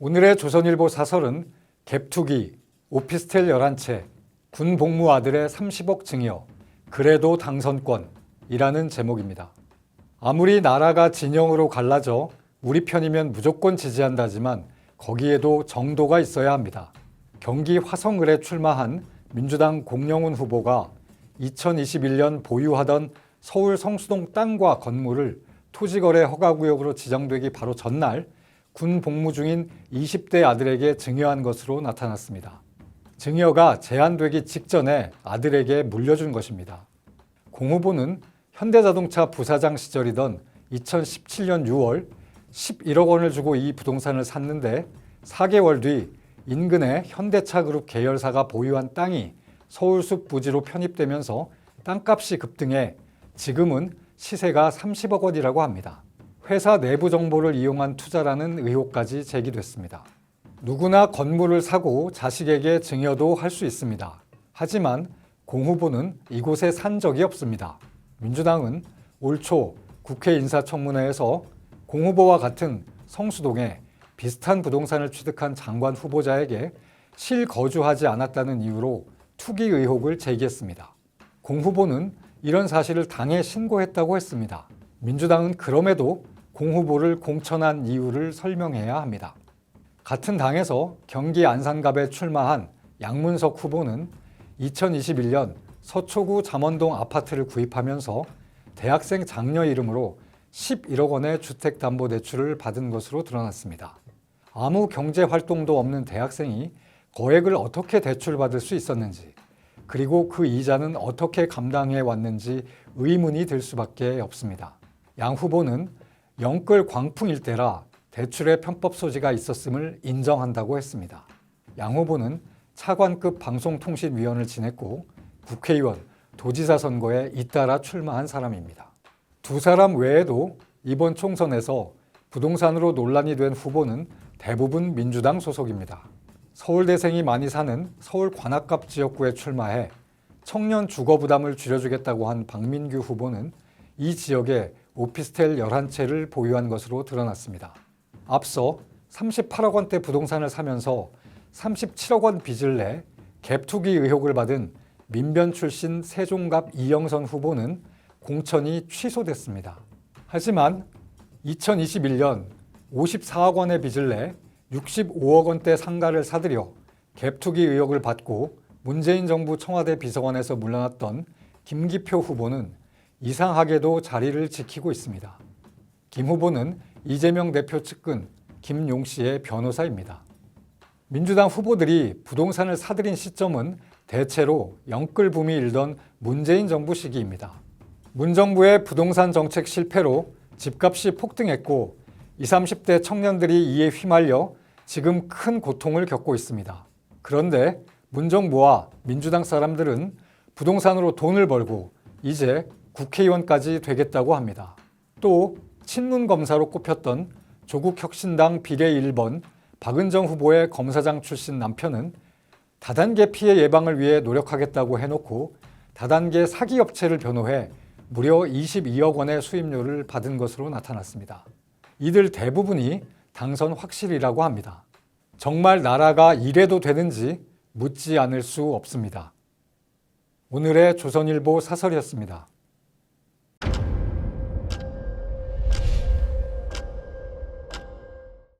오늘의 조선일보 사설은 갭투기, 오피스텔 11채, 군 복무 아들의 30억 증여, 그래도 당선권이라는 제목입니다. 아무리 나라가 진영으로 갈라져 우리 편이면 무조건 지지한다지만 거기에도 정도가 있어야 합니다. 경기 화성을에 출마한 민주당 공영훈 후보가 2021년 보유하던 서울 성수동 땅과 건물을 토지거래 허가구역으로 지정되기 바로 전날 군 복무 중인 20대 아들에게 증여한 것으로 나타났습니다. 증여가 제한되기 직전에 아들에게 물려준 것입니다. 공 후보는 현대자동차 부사장 시절이던 2017년 6월 11억 원을 주고 이 부동산을 샀는데 4개월 뒤 인근의 현대차그룹 계열사가 보유한 땅이 서울숲 부지로 편입되면서 땅값이 급등해 지금은 시세가 30억 원이라고 합니다. 회사 내부 정보를 이용한 투자라는 의혹까지 제기됐습니다. 누구나 건물을 사고 자식에게 증여도 할 수 있습니다. 하지만 공 후보는 이곳에 산 적이 없습니다. 민주당은 올 초 국회 인사청문회에서 공 후보와 같은 성수동에 비슷한 부동산을 취득한 장관 후보자에게 실거주하지 않았다는 이유로 투기 의혹을 제기했습니다. 공 후보는 이런 사실을 당에 신고했다고 했습니다. 민주당은 그럼에도 공 후보를 공천한 이유를 설명해야 합니다. 같은 당에서 경기 안산갑에 출마한 양문석 후보는 2021년 서초구 잠원동 아파트를 구입하면서 대학생 장녀 이름으로 11억 원의 주택담보대출을 받은 것으로 드러났습니다. 아무 경제활동도 없는 대학생이 거액을 어떻게 대출받을 수 있었는지, 그리고 그 이자는 어떻게 감당해 왔는지 의문이 들 수밖에 없습니다. 양 후보는 영끌 광풍 일대라 대출의 편법 소지가 있었음을 인정한다고 했습니다. 양 후보는 차관급 방송통신위원을 지냈고 국회의원, 도지사 선거에 잇따라 출마한 사람입니다. 두 사람 외에도 이번 총선에서 부동산으로 논란이 된 후보는 대부분 민주당 소속입니다. 서울대생이 많이 사는 서울 관악갑 지역구에 출마해 청년 주거 부담을 줄여주겠다고 한 박민규 후보는 이 지역에 오피스텔 11채를 보유한 것으로 드러났습니다. 앞서 38억 원대 부동산을 사면서 37억 원 빚을 내 갭투기 의혹을 받은 민변 출신 세종갑 이영선 후보는 공천이 취소됐습니다. 하지만 2021년 54억 원의 빚을 내 65억 원대 상가를 사들여 갭투기 의혹을 받고 문재인 정부 청와대 비서관에서 물러났던 김기표 후보는 이상하게도 자리를 지키고 있습니다. 김 후보는 이재명 대표 측근 김용 씨의 변호사입니다. 민주당 후보들이 부동산을 사들인 시점은 대체로 영끌붐이 일던 문재인 정부 시기입니다. 문 정부의 부동산 정책 실패로 집값이 폭등했고 20, 30대 청년들이 이에 휘말려 지금 큰 고통을 겪고 있습니다. 그런데 문 정부와 민주당 사람들은 부동산으로 돈을 벌고 이제 국회의원까지 되겠다고 합니다. 또 친문 검사로 꼽혔던 조국혁신당 비례 1번 박은정 후보의 검사장 출신 남편은 다단계 피해 예방을 위해 노력하겠다고 해놓고 다단계 사기 업체를 변호해 무려 22억 원의 수임료를 받은 것으로 나타났습니다. 이들 대부분이 당선 확실이라고 합니다. 정말 나라가 이래도 되는지 묻지 않을 수 없습니다. 오늘의 조선일보 사설이었습니다.